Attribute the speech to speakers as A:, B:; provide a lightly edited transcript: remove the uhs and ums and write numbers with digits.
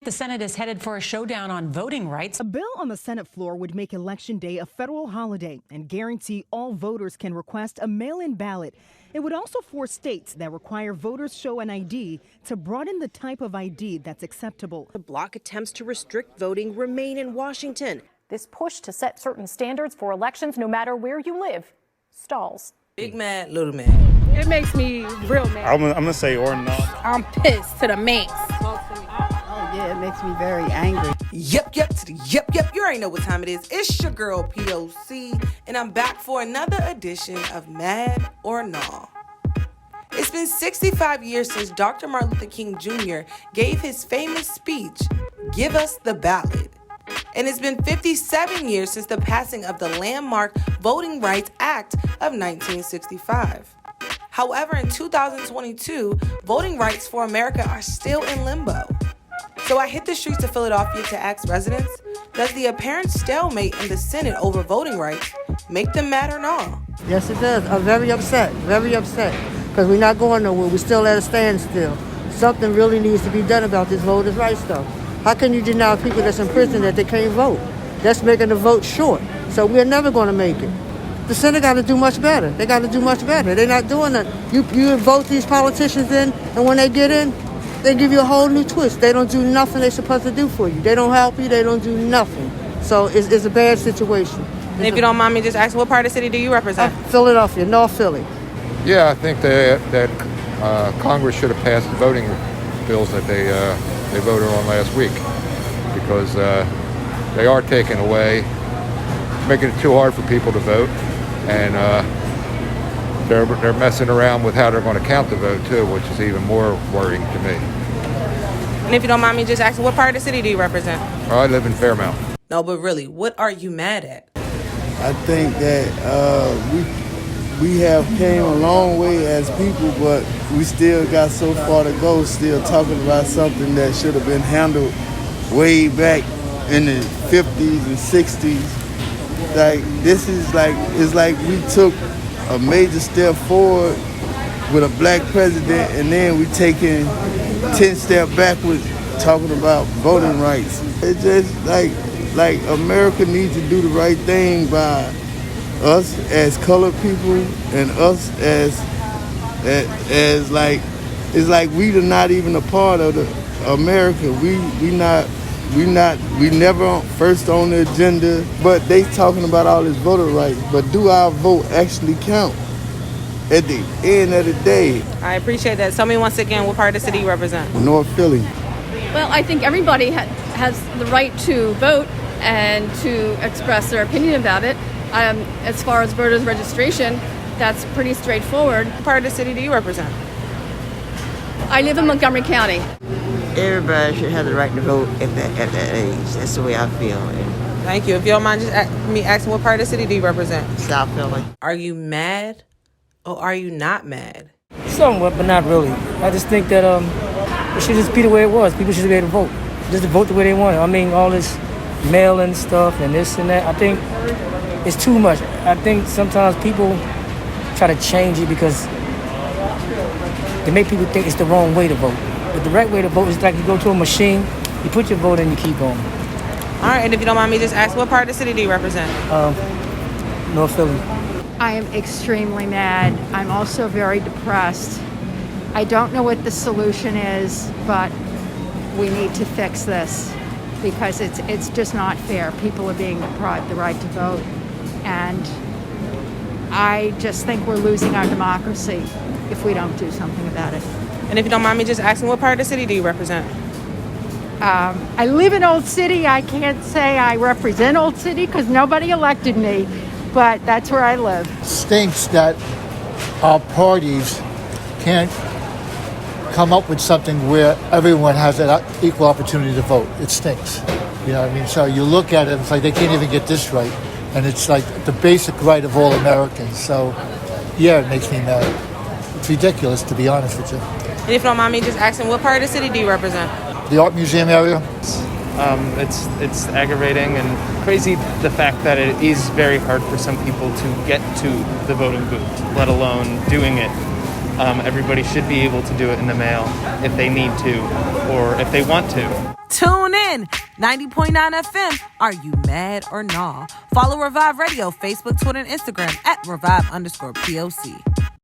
A: The Senate is headed for a showdown on voting rights.
B: A bill on the Senate floor would make Election Day a federal holiday and guarantee all voters can request a mail-in ballot. It would also force states that require voters show an ID to broaden the type of ID that's acceptable.
C: The bloc attempts to restrict voting remain in Washington.
D: This push to set certain standards for elections, no matter where you live, stalls.
E: Big mad, little mad.
F: It makes me real mad.
G: I'm gonna say or no.
F: I'm pissed to the max.
H: Yeah, it makes me very angry.
E: Yep, to the yep. You already know what time it is. It's your girl, P.O.C, and I'm back for another edition of Mad or Nah. It's been 65 years since Dr. Martin Luther King Jr. gave his famous speech, "Give Us the Ballot." And it's been 57 years since the passing of the landmark Voting Rights Act of 1965. However, in 2022, voting rights for America are still in limbo. So I hit the streets of Philadelphia to ask residents, does the apparent stalemate in the Senate over voting rights make them mad or not?
H: Yes, it does. I'm very upset, because we're not going nowhere. We're still at a standstill. Something really needs to be done about this voters' rights stuff. How can you deny people that's in prison that they can't vote? That's making the vote short. So we're never going to make it. The Senate got to do much better. They got to do much better. They're not doing that. You vote these politicians in, and when they get in, they give you a whole new twist. They don't do nothing they're supposed to do for you. They don't help you. They don't do nothing. So it's a bad situation.
E: And if you don't mind me just asking, what part of the city do you represent?
H: Philadelphia, North Philly.
I: Yeah, I think that Congress should have passed the voting bills that they voted on last week, because they are taking away, making it too hard for people to vote, and they're messing around with how they're going to count the vote too, which is even more worrying to me.
E: And if you don't mind me just asking, what part of the city do you represent?
I: I live in Fairmount.
E: No, but really, what are you mad at?
J: I think that we have came a long way as people, but we still got so far to go, still talking about something that should have been handled way back in the 50s and 60s. Like, this is like, it's like we took a major step forward with a black president, and then we taking 10 steps backwards talking about voting rights. It's just like America needs to do the right thing by us as colored people, and us as like, it's like we are not even a part of the America. We never first on the agenda, but they talking about all this voter rights. But do our vote actually count at the end of the day?
E: I appreciate that. Tell me once again, what part of the city you represent?
J: North Philly.
F: Well, I think everybody has the right to vote and to express their opinion about it. As far as voters registration, that's pretty straightforward.
E: What part of the city do you represent?
F: I live in Montgomery County.
H: Everybody should have the right to vote at that age. That's the way I feel.
E: Thank you. If you don't mind just me asking, what part of the city do you represent?
H: South Philly.
E: Are you mad or are you not mad?
K: Somewhat, but not really. I just think that it should just be the way it was. People should be able to vote. Just to vote the way they want it. I mean, all this mail-in stuff and this and that, I think it's too much. I think sometimes people try to change it because they make people think it's the wrong way to vote. But the right way to vote is like you go to a machine, you put your vote in, you keep going.
E: All right, and if you don't mind me just asking, what part of the city do you represent?
K: North Philly.
L: I am extremely mad. I'm also very depressed. I don't know what the solution is, but we need to fix this because it's just not fair. People are being deprived the right to vote, and I just think we're losing our democracy if we don't do something about it.
E: And if you don't mind me just asking, what part of the city do you represent?
L: I live in Old City. I can't say I represent Old City because nobody elected me, but that's where I live.
M: Stinks that our parties can't come up with something where everyone has an equal opportunity to vote. It stinks. You know what I mean? So you look at it, it's like they can't even get this right. And it's like the basic right of all Americans. So, yeah, it makes me mad. It's ridiculous, to be honest with you.
E: And if you don't mind me just asking, what part of the city do you represent?
M: The art museum area.
N: It's aggravating and crazy the fact that it is very hard for some people to get to the voting booth, let alone doing it. Everybody should be able to do it in the mail if they need to or if they want to.
E: Tune in. 90.9 FM. Are you mad or nah? Follow Revive Radio, Facebook, Twitter, and Instagram at Revive_POC.